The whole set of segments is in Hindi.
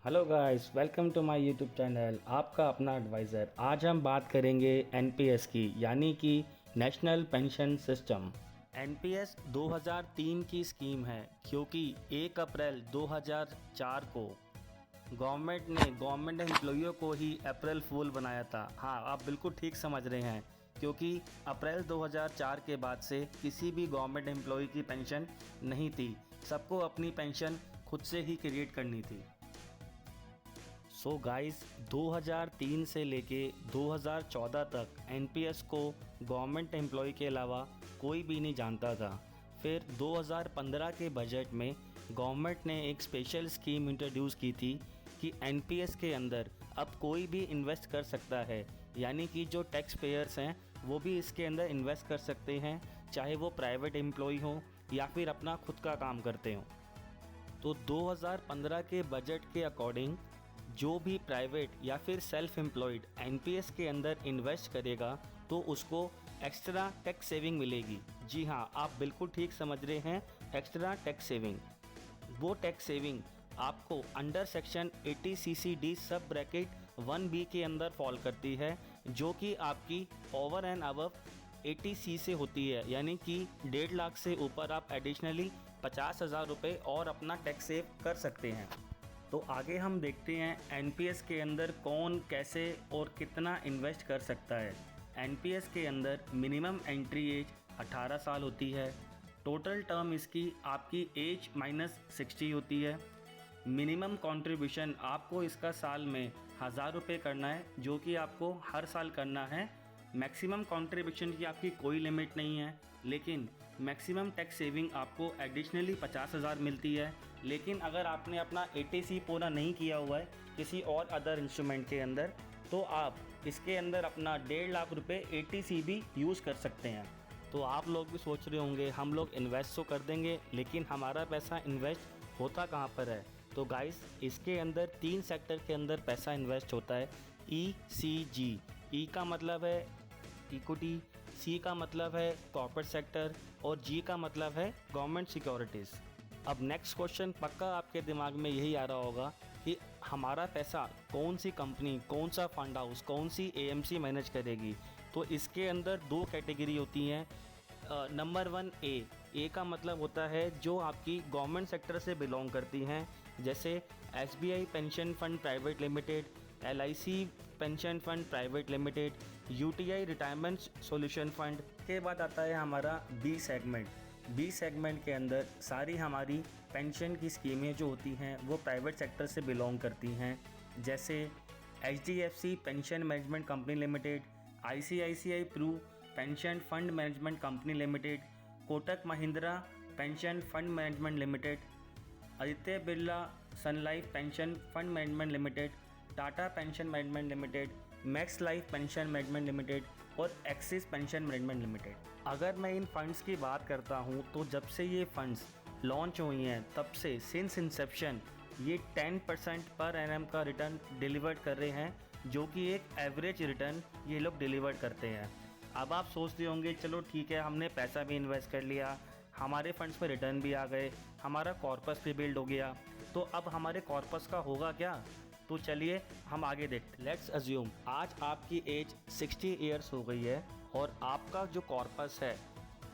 Hello guys, welcome to my YouTube channel. आपका अपना एडवाइज़र। आज हम बात करेंगे एनपीएस की, यानी कि नेशनल पेंशन सिस्टम। एनपीएस 2003 की स्कीम है, क्योंकि 1 अप्रैल 2004 को गवर्नमेंट एम्प्लॉइयों को ही अप्रैल फूल बनाया था। हाँ, आप बिल्कुल ठीक समझ रहे हैं, क्योंकि अप्रैल 2004 के बाद से किसी भी गवर्नमेंट एम्प्लॉय की पेंशन नहीं थी। सबको अपनी पेंशन खुद से ही क्रिएट करनी थी। सो गाइस, 2003 से लेके 2014 तक एनपीएस को गवर्नमेंट एम्प्लॉय के अलावा कोई भी नहीं जानता था। फिर 2015 के बजट में गवर्नमेंट ने एक स्पेशल स्कीम इंट्रोड्यूस की थी कि एनपीएस के अंदर अब कोई भी इन्वेस्ट कर सकता है, यानी कि जो टैक्स पेयर्स हैं वो भी इसके अंदर इन्वेस्ट कर सकते हैं, चाहे वो प्राइवेट एम्प्लॉय हो या फिर अपना खुद का काम करते हों। तो 2015 के बजट के अकॉर्डिंग जो भी प्राइवेट या फिर सेल्फ एम्प्लॉयड एनपीएस के अंदर इन्वेस्ट करेगा तो उसको एक्स्ट्रा टैक्स सेविंग मिलेगी। जी हाँ, आप बिल्कुल ठीक समझ रहे हैं, एक्स्ट्रा टैक्स सेविंग। वो टैक्स सेविंग आपको अंडर सेक्शन 80 CCD सब ब्रैकेट 1B के अंदर फॉल करती है, जो कि आपकी ओवर एंड अबव 80C से होती है, यानी कि 1.5 लाख से ऊपर आप एडिशनली 50,000 रुपये और अपना टैक्स सेव कर सकते हैं। तो आगे हम देखते हैं एनपीएस के अंदर कौन कैसे और कितना इन्वेस्ट कर सकता है। एनपीएस के अंदर मिनिमम एंट्री एज 18 साल होती है। टोटल टर्म इसकी आपकी एज -60 होती है। मिनिमम कंट्रीब्यूशन आपको इसका साल में 1000 रुपये करना है, जो कि आपको हर साल करना है। मैक्सिमम कंट्रीब्यूशन की आपकी कोई लिमिट नहीं है, लेकिन मैक्सिमम टैक्स सेविंग आपको एडिशनली 50,000 मिलती है। लेकिन अगर आपने अपना 80C पूरा नहीं किया हुआ है किसी और अदर इंस्ट्रूमेंट के अंदर, तो आप इसके अंदर अपना 1.5 लाख रुपये 80C भी यूज़ कर सकते हैं। तो आप लोग भी सोच रहे होंगे हम लोग इन्वेस्ट तो कर देंगे, लेकिन हमारा पैसा इन्वेस्ट होता कहाँ पर है। तो गाइस, इसके अंदर 3 सेक्टर के अंदर पैसा इन्वेस्ट होता है। ECG, ई का मतलब है इक्विटी, सी का मतलब है कॉर्पोरेट सेक्टर और जी का मतलब है गवर्नमेंट सिक्योरिटीज़। अब नेक्स्ट क्वेश्चन पक्का आपके दिमाग में यही आ रहा होगा कि हमारा पैसा कौन सी कंपनी, कौन सा फंड हाउस, कौन सी एएमसी मैनेज करेगी। तो इसके अंदर 2 कैटेगरी होती हैं। नंबर 1 ए का मतलब होता है जो आपकी गवर्नमेंट सेक्टर से बिलोंग करती हैं, जैसे SBI pension fund private limited, LIC pension fund private limited, UTI retirement solution fund. के बाद आता है हमारा बी सेगमेंट के अंदर सारी हमारी पेंशन की स्कीमें जो होती हैं वो प्राइवेट सेक्टर से बिलोंग करती हैं, जैसे HDFC pension management company limited, ICICI Pru pension fund management company limited, Kotak Mahindra pension fund management limited, Aditya Birla Sun Life pension fund management limited, Tata pension management limited, Max Life pension management limited और एक्सिस पेंशन मैनेजमेंट लिमिटेड। अगर मैं इन फंड्स की बात करता हूं, तो जब से ये फंड्स लॉन्च हुई हैं तब से सिंस इंसेप्शन ये 10% पर एनम का रिटर्न डिलीवर्ड कर रहे हैं, जो कि एक एवरेज रिटर्न ये लोग डिलीवर्ड करते हैं। अब आप सोचते होंगे चलो ठीक है, हमने पैसा भी इन्वेस्ट कर लिया, हमारे फंड्स में रिटर्न भी आ गए, हमारा कॉर्पस भी बिल्ड हो गया, तो अब हमारे कॉर्पस का होगा क्या। तो चलिए हम आगे देखते। लेट्स अज्यूम आज आपकी एज 60 ईयर्स हो गई है और आपका जो कॉर्पस है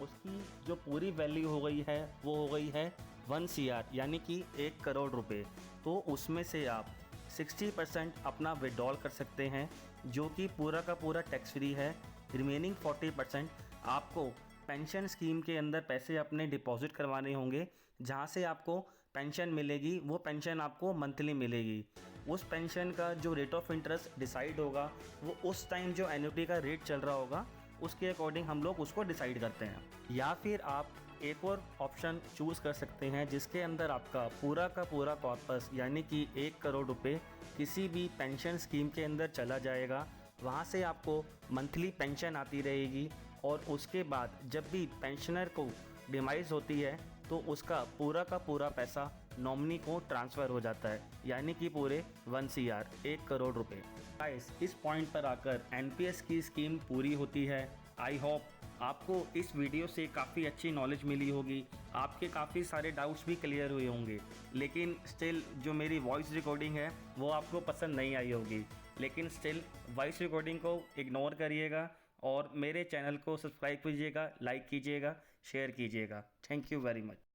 उसकी जो पूरी वैल्यू हो गई है वो हो गई है 1 CR, यानी कि 1 करोड़ रुपए। तो उसमें से आप 60% अपना विड्रॉल कर सकते हैं, जो कि पूरा का पूरा टैक्स फ्री है। रिमेनिंग 40% आपको पेंशन स्कीम के अंदर पैसे अपने डिपॉजिट करवाने होंगे, जहाँ से आपको पेंशन मिलेगी। वो पेंशन आपको मंथली मिलेगी। उस पेंशन का जो रेट ऑफ इंटरेस्ट डिसाइड होगा वो उस टाइम जो एन्युटी का रेट चल रहा होगा उसके अकॉर्डिंग हम लोग उसको डिसाइड करते हैं। या फिर आप एक और ऑप्शन चूज़ कर सकते हैं, जिसके अंदर आपका पूरा का पूरा कॉर्पस यानी कि 1 करोड़ रुपए किसी भी पेंशन स्कीम के अंदर चला जाएगा। वहाँ से आपको मंथली पेंशन आती रहेगी और उसके बाद जब भी पेंशनर को डिमाइज होती है तो उसका पूरा का पूरा पैसा नॉमिनी को ट्रांसफ़र हो जाता है, यानी कि पूरे 1 CR 1 करोड़ रुपए। गाइस, इस पॉइंट पर आकर एनपीएस की स्कीम पूरी होती है। आई होप आपको इस वीडियो से काफ़ी अच्छी नॉलेज मिली होगी, आपके काफ़ी सारे डाउट्स भी क्लियर हुए होंगे, लेकिन स्टिल जो मेरी वॉइस रिकॉर्डिंग है वो आपको पसंद नहीं आई होगी। लेकिन स्टिल वॉइस रिकॉर्डिंग को इग्नोर करिएगा और मेरे चैनल को सब्सक्राइब कीजिएगा, लाइक कीजिएगा, शेयर कीजिएगा। Thank you very much.